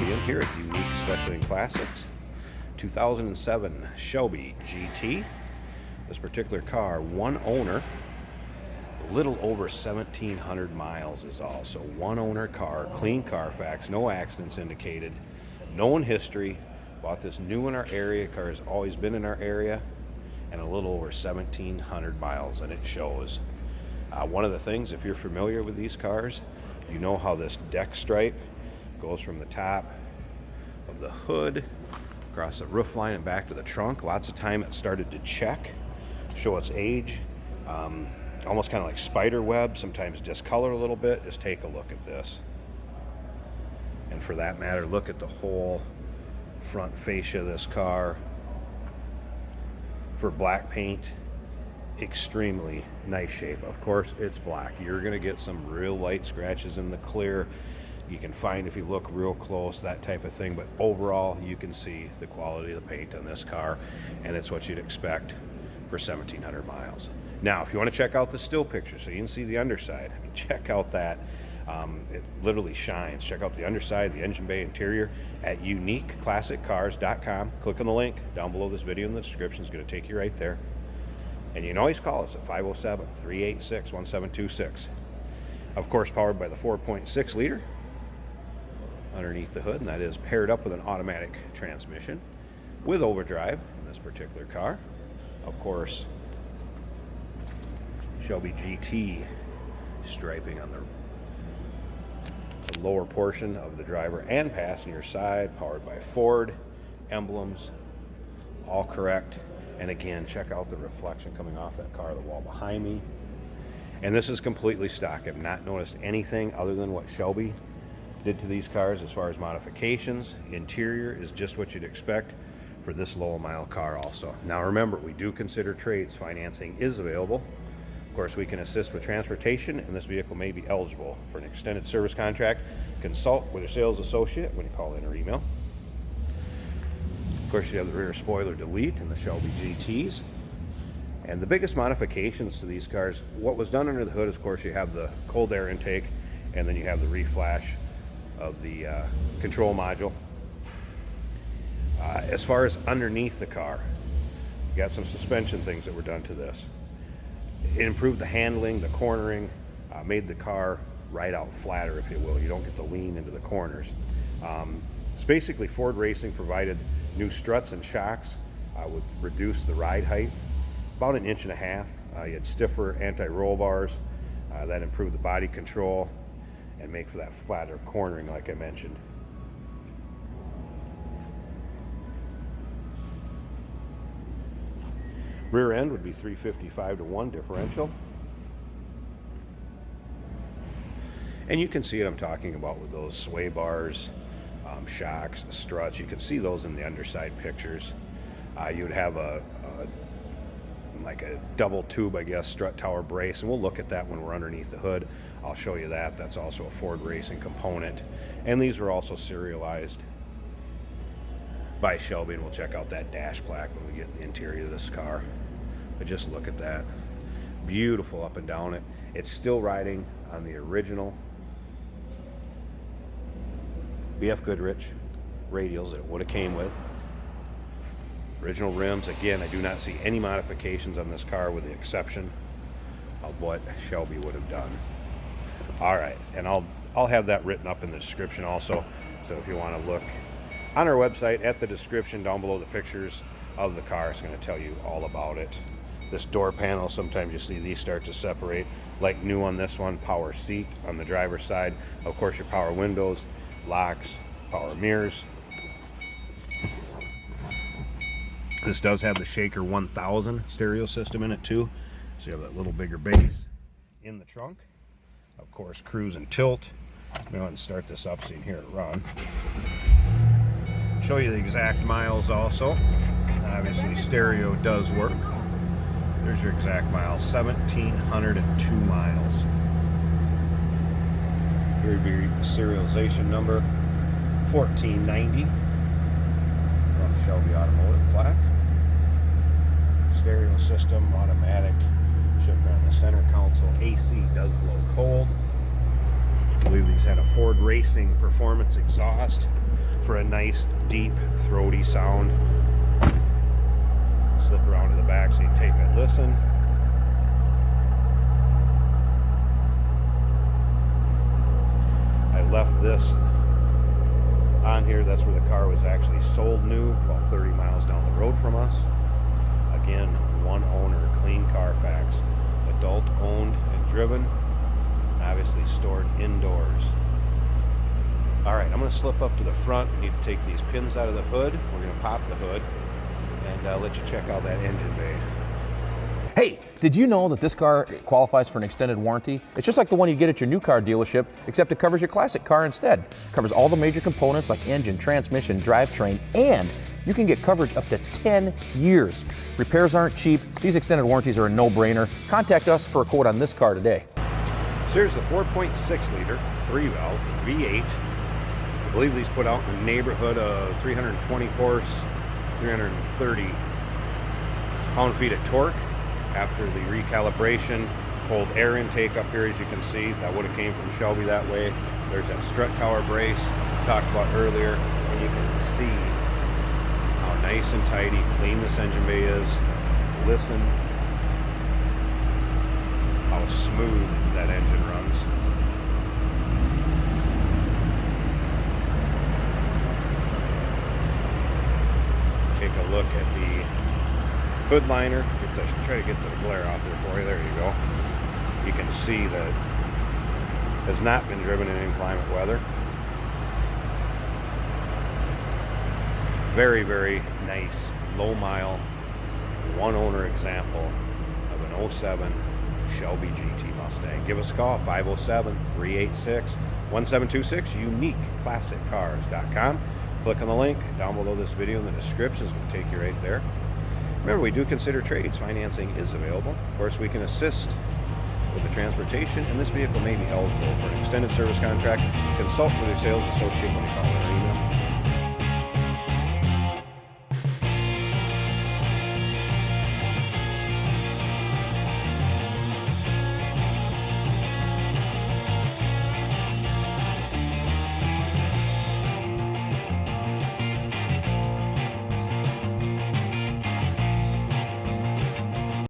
Shelby in here at Unique Specialty and Classics. 2007 Shelby GT. This particular car, one owner, a little over 1,700 miles is all. So one owner car, clean Carfax, no accidents indicated, known history. Bought this new in our area. Car has always been in our area, and a little over 1,700 miles, and it shows. One of the things, if you're familiar with these cars, you know how this deck stripe goes from the top of the hood across the roof line and back to the trunk. Lots of time it started to check, show its age, almost kind of like spider web, sometimes discolor a little bit. Just take a look at this. And for that matter, look at the whole front fascia of this car. For black paint, extremely nice shape. Of course, it's black. You're going to get some real light scratches in the clear. You can find, if you look real close, that type of thing. But overall, you can see the quality of the paint on this car, and it's what you'd expect for 1,700 miles. Now, if you want to check out the still picture so you can see the underside, I mean, check out that. It literally shines. Check out the underside, the engine bay interior at uniqueclassiccars.com. Click on the link down below this video in the description. It's going to take you right there. And you can always call us at 507-386-1726. Of course, powered by the 4.6 liter underneath the hood, and that is paired up with an automatic transmission with overdrive in this particular car. Of course, Shelby GT striping on the lower portion of the driver and passenger side, powered by Ford, emblems, all correct. And again, check out the reflection coming off that car, the wall behind me. And this is completely stock. I've not noticed anything other than what Shelby did to these cars as far as modifications. Interior is just what you'd expect for this low mile car also. Now remember, we do consider trades. Financing is available. Of course, we can assist with transportation, and this vehicle may be eligible for an extended service contract. Consult with your sales associate when you call in or email. Of course, you have the rear spoiler delete in the Shelby GTs. And the biggest modifications to these cars, what was done under the hood, of course, you have the cold air intake, and then you have the reflash of the control module. As far as underneath the car, you got some suspension things that were done to this. It improved the handling, the cornering, made the car ride out flatter, if you will. You don't get the lean into the corners. It's basically Ford Racing provided new struts and shocks would reduce the ride height about 1.5 inches. You had stiffer anti-roll bars that improved the body control and make for that flatter cornering like I mentioned. Rear end would be 355/1 differential. And you can see what I'm talking about with those sway bars, shocks, struts. You can see those in the underside pictures. You'd have like a double tube, I guess, strut tower brace, and we'll look at that when we're underneath the hood. I'll show you that. That's also a Ford Racing component. And these were also serialized by Shelby, and we'll check out that dash plaque when we get in the interior of this car. But just look at that. Beautiful up and down it. It's still riding on the original BF Goodrich radials that it would have came with. Original rims. Again, I do not see any modifications on this car with the exception of what Shelby would have done. All right, and I'll have that written up in the description also. So if you want to look on our website at the description down below the pictures of the car, it's going to tell you all about it. This door panel, sometimes you see these start to separate, like new on this one. Power seat on the driver's side. Of course, your power windows, locks, power mirrors. This does have the Shaker 1000 stereo system in it too. So you have that little bigger bass in the trunk. Of course, cruise and tilt. I'm going to start this up so you can hear it run. Show you the exact miles also. Obviously, stereo does work. There's your exact miles, 1,702 miles. Here'd be your serialization number, 1490 from Shelby Automotive plaque. Stereo system, automatic, shifter on the center console. AC does blow cold. I believe these had a Ford Racing performance exhaust for a nice, deep, throaty sound. Slip around to the back so you take a listen. I left this on here. That's where the car was actually sold new, about 30 miles down the road from us. Again, one owner, clean Carfax, adult owned and driven, obviously stored indoors. All right, I'm going to slip up to the front. We need to take these pins out of the hood. We're going to pop the hood and let you check out that engine bay. Hey, did you know that this car qualifies for an extended warranty? It's just like the one you get at your new car dealership, except it covers your classic car instead. It covers all the major components like engine, transmission, drivetrain, and you can get coverage up to 10 years. Repairs aren't cheap. These extended warranties are a no-brainer. Contact us for a quote on this car today. So here's the 4.6 liter, 3-valve, V8. I believe these put out in the neighborhood of 320 horse, 330 pound-feet of torque. After the recalibration, pulled air intake up here, as you can see. That would have came from Shelby that way. There's that strut tower brace I talked about earlier, and you can see how nice and tidy, clean this engine bay is. Listen how smooth that engine runs. Take a look at the hood liner. Try to get the glare out there for you. There you go. You can see that it has not been driven in inclement weather. Very, very nice, low mile, one owner example of an 07 Shelby GT Mustang. Give us a call, 507-386-1726, uniqueclassiccars.com. Click on the link down below this video in the description. It's going to take you right there. Remember, we do consider trades. Financing is available. Of course, we can assist with the transportation, and this vehicle may be eligible for an extended service contract. Consult with your sales associate when you call or email.